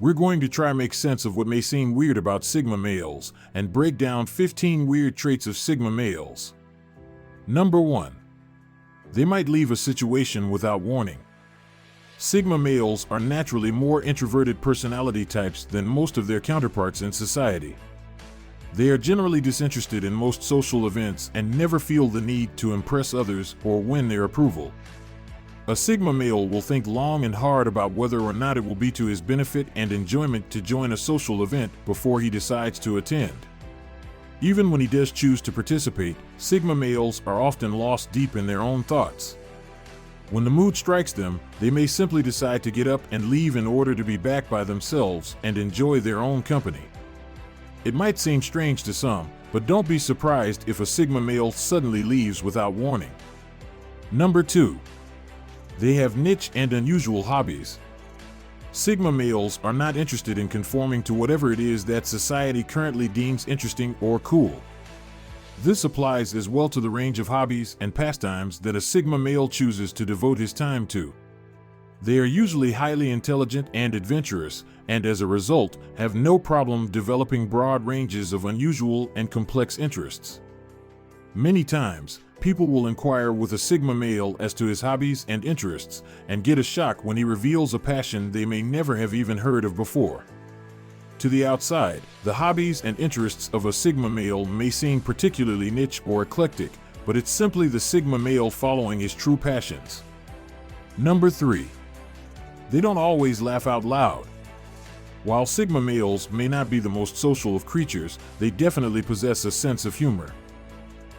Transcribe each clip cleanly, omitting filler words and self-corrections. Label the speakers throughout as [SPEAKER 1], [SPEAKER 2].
[SPEAKER 1] We're going to try make sense of what may seem weird about Sigma males and break down 15 weird traits of Sigma males. Number 1. They might leave a situation without warning. Sigma males are naturally more introverted personality types than most of their counterparts in society. They are generally disinterested in most social events and never feel the need to impress others or win their approval. A Sigma male will think long and hard about whether or not it will be to his benefit and enjoyment to join a social event before he decides to attend. Even when he does choose to participate, Sigma males are often lost deep in their own thoughts. When the mood strikes them, they may simply decide to get up and leave in order to be back by themselves and enjoy their own company. It might seem strange to some, but don't be surprised if a Sigma male suddenly leaves without warning. Number 2. They have niche and unusual hobbies. Sigma males are not interested in conforming to whatever it is that society currently deems interesting or cool. This applies as well to the range of hobbies and pastimes that a Sigma male chooses to devote his time to. They are usually highly intelligent and adventurous, and as a result, have no problem developing broad ranges of unusual and complex interests. Many times, people will inquire with a Sigma male as to his hobbies and interests, and get a shock when he reveals a passion they may never have even heard of before. To the outside, the hobbies and interests of a Sigma male may seem particularly niche or eclectic, but it's simply the Sigma male following his true passions. Number 3. They don't always laugh out loud. While Sigma males may not be the most social of creatures, they definitely possess a sense of humor.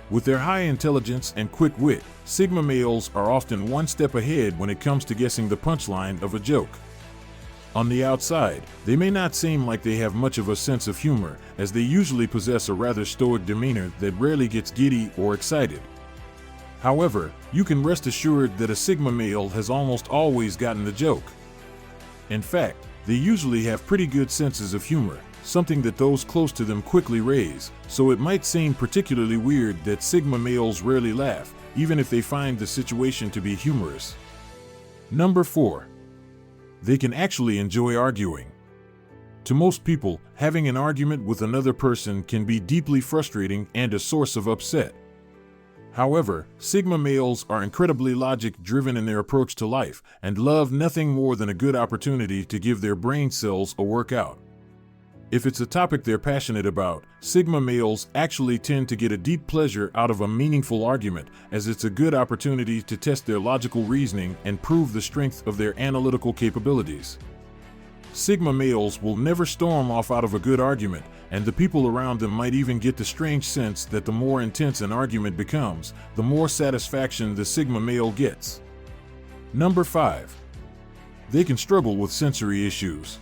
[SPEAKER 1] With their high intelligence and quick wit, Sigma males are often one step ahead when it comes to guessing the punchline of a joke. On the outside, they may not seem like they have much of a sense of humor, as they usually possess a rather stoic demeanor that rarely gets giddy or excited. However, you can rest assured that a Sigma male has almost always gotten the joke. In fact, they usually have pretty good senses of humor, something that those close to them quickly raise, so it might seem particularly weird that Sigma males rarely laugh, even if they find the situation to be humorous. Number 4. They can actually enjoy arguing. To most people, having an argument with another person can be deeply frustrating and a source of upset. However, Sigma males are incredibly logic-driven in their approach to life and love nothing more than a good opportunity to give their brain cells a workout. If it's a topic they're passionate about, Sigma males actually tend to get a deep pleasure out of a meaningful argument, as it's a good opportunity to test their logical reasoning and prove the strength of their analytical capabilities. Sigma males will never storm off out of a good argument, and the people around them might even get the strange sense that the more intense an argument becomes, the more satisfaction the Sigma male gets. Number 5. They can struggle with sensory issues.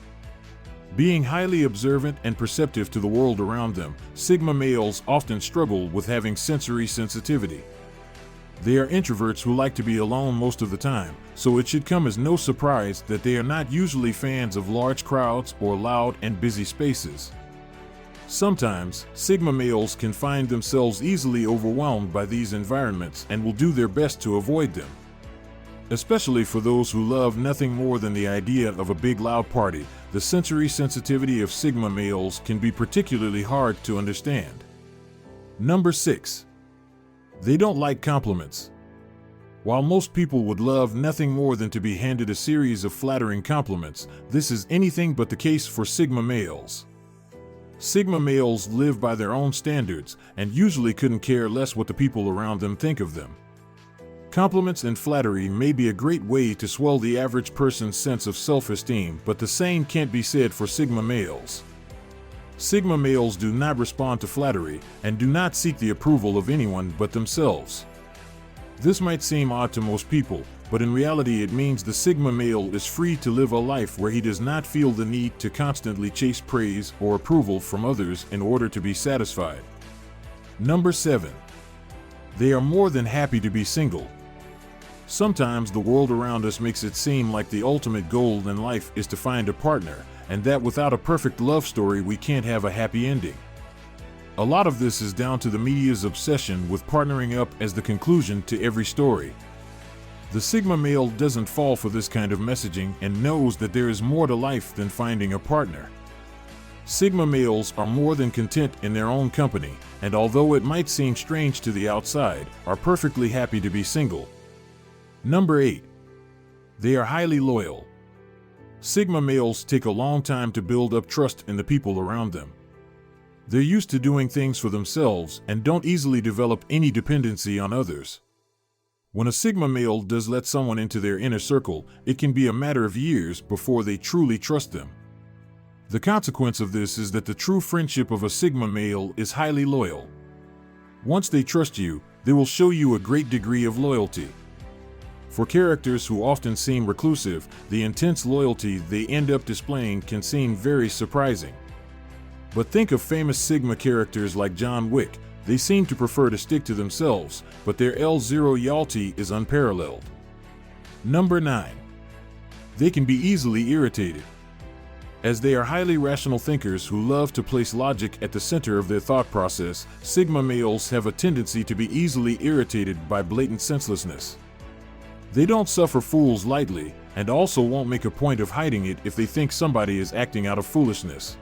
[SPEAKER 1] Being highly observant and perceptive to the world around them, Sigma males often struggle with having sensory sensitivity. They are introverts who like to be alone most of the time, so it should come as no surprise that they are not usually fans of large crowds or loud and busy spaces. Sometimes, Sigma males can find themselves easily overwhelmed by these environments and will do their best to avoid them. Especially for those who love nothing more than the idea of a big loud party, the sensory sensitivity of Sigma males can be particularly hard to understand. Number 6. They don't like compliments. While most people would love nothing more than to be handed a series of flattering compliments, this is anything but the case for Sigma males. Sigma males live by their own standards and usually couldn't care less what the people around them think of them. Compliments and flattery may be a great way to swell the average person's sense of self-esteem, but the same can't be said for Sigma males. Sigma males do not respond to flattery and do not seek the approval of anyone but themselves. This might seem odd to most people, but in reality it means the Sigma male is free to live a life where he does not feel the need to constantly chase praise or approval from others in order to be satisfied. Number 7. They are more than happy to be single. Sometimes the world around us makes it seem like the ultimate goal in life is to find a partner, and that without a perfect love story we can't have a happy ending. A lot of this is down to the media's obsession with partnering up as the conclusion to every story. The Sigma male doesn't fall for this kind of messaging and knows that there is more to life than finding a partner. Sigma males are more than content in their own company, and although it might seem strange to the outside, are perfectly happy to be single. Number 8. They are highly loyal. Sigma males take a long time to build up trust in the people around them. They're used to doing things for themselves and don't easily develop any dependency on others. When a Sigma male does let someone into their inner circle, it can be a matter of years before they truly trust them. The consequence of this is that the true friendship of a Sigma male is highly loyal. Once they trust you, they will show you a great degree of loyalty. For characters who often seem reclusive, the intense loyalty they end up displaying can seem very surprising. But think of famous Sigma characters like John Wick. They seem to prefer to stick to themselves, but their L0 loyalty is unparalleled. Number 9. They can be easily irritated. As they are highly rational thinkers who love to place logic at the center of their thought process, Sigma males have a tendency to be easily irritated by blatant senselessness. They don't suffer fools lightly, and also won't make a point of hiding it if they think somebody is acting out of foolishness.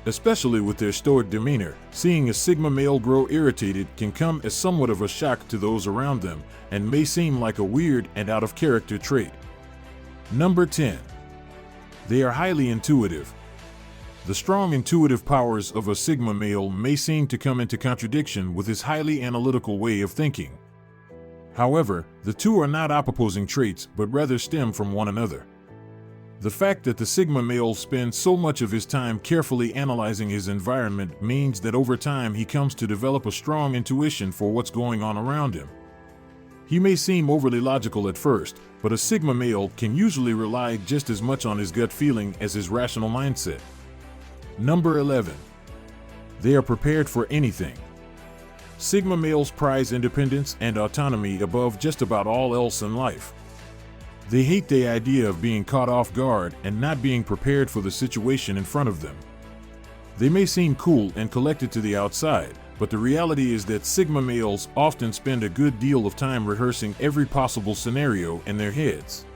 [SPEAKER 1] Especially with their stoic demeanor, seeing a Sigma male grow irritated can come as somewhat of a shock to those around them, and may seem like a weird and out-of-character trait. Number 10. They are highly intuitive. The strong intuitive powers of a Sigma male may seem to come into contradiction with his highly analytical way of thinking. However, the two are not opposing traits, but rather stem from one another. The fact that the Sigma male spends so much of his time carefully analyzing his environment means that over time he comes to develop a strong intuition for what's going on around him. He may seem overly logical at first, but a Sigma male can usually rely just as much on his gut feeling as his rational mindset. Number 11. They are prepared for anything. Sigma males prize independence and autonomy above just about all else in life. They hate the idea of being caught off guard and not being prepared for the situation in front of them. They may seem cool and collected to the outside, but the reality is that Sigma males often spend a good deal of time rehearsing every possible scenario in their heads.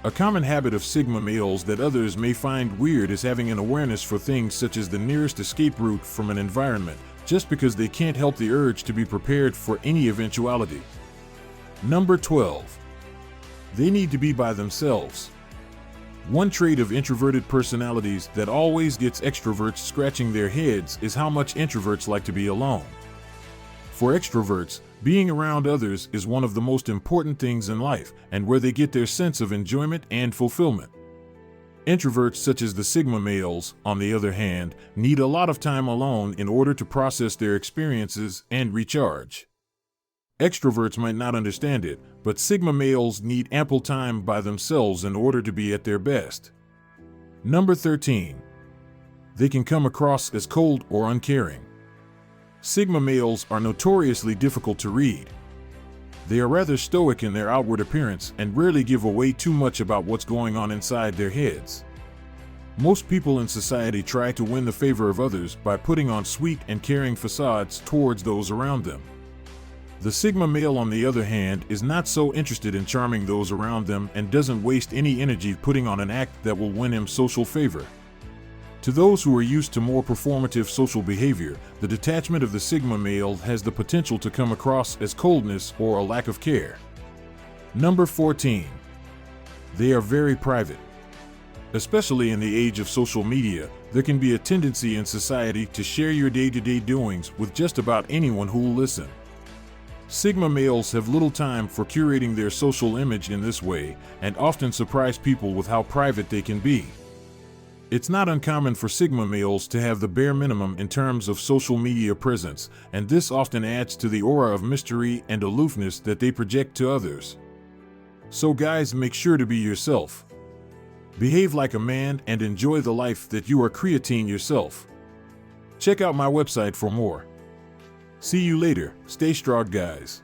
[SPEAKER 1] A common habit of Sigma males that others may find weird is having an awareness for things such as the nearest escape route from an environment, just because they can't help the urge to be prepared for any eventuality. Number 12. They need to be by themselves. One trait of introverted personalities that always gets extroverts scratching their heads is how much introverts like to be alone. For extroverts, being around others is one of the most important things in life, and where they get their sense of enjoyment and fulfillment. Introverts such as the Sigma males, on the other hand, need a lot of time alone in order to process their experiences and recharge. Extroverts might not understand it, but Sigma males need ample time by themselves in order to be at their best. Number 13. They can come across as cold or uncaring. Sigma males are notoriously difficult to read. They are rather stoic in their outward appearance and rarely give away too much about what's going on inside their heads. Most people in society try to win the favor of others by putting on sweet and caring facades towards those around them. The Sigma male, on the other hand, is not so interested in charming those around them and doesn't waste any energy putting on an act that will win him social favor. To those who are used to more performative social behavior, the detachment of the Sigma male has the potential to come across as coldness or a lack of care. Number 14. They are very private. Especially in the age of social media, there can be a tendency in society to share your day-to-day doings with just about anyone who will listen. Sigma males have little time for curating their social image in this way, and often surprise people with how private they can be. It's not uncommon for Sigma males to have the bare minimum in terms of social media presence, and this often adds to the aura of mystery and aloofness that they project to others. So guys, make sure to be yourself. Behave like a man and enjoy the life that you are creating yourself. Check out my website for more. See you later. Stay strong, guys.